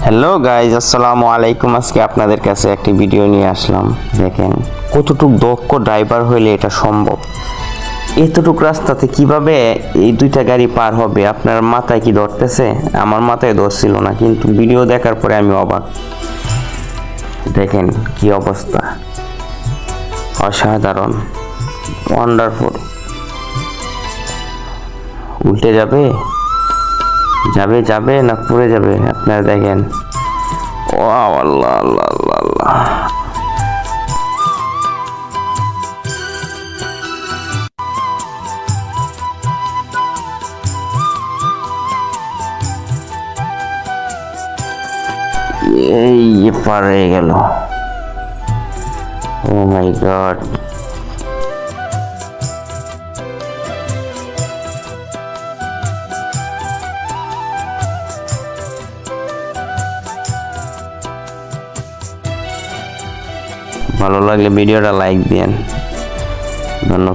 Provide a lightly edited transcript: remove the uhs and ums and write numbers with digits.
Hello guys, আসসালামু আলাইকুম। আজকে আপনাদের কাছে একটি ভিডিও নিয়ে আসলাম। দেখেন কতটুক দক্ষ ড্রাইভার হইলে এটা সম্ভব। এতটুক রাস্তাতে কিভাবে এই দুইটা গাড়ি পার হবে আপনার মাথায় কি ধরতেছে? আমার মাথায় ধরছিল না, কিন্তু ভিডিও দেখার পরে আমি অবাক। দেখেন কি অবস্থা, অসাধারণ, ওয়ান্ডারফুল। উল্টে যাবে যাবে যাবে না পড়ে যাবে? আপনারা দেখেন। ওয়াও, আল্লাহ আল্লাহ আল্লাহ আল্লাহ। এই পার হয়ে গেল। ও মাই গড। ভালো লাগলে ভিডিওটা লাইক দিন। ধন্যবাদ।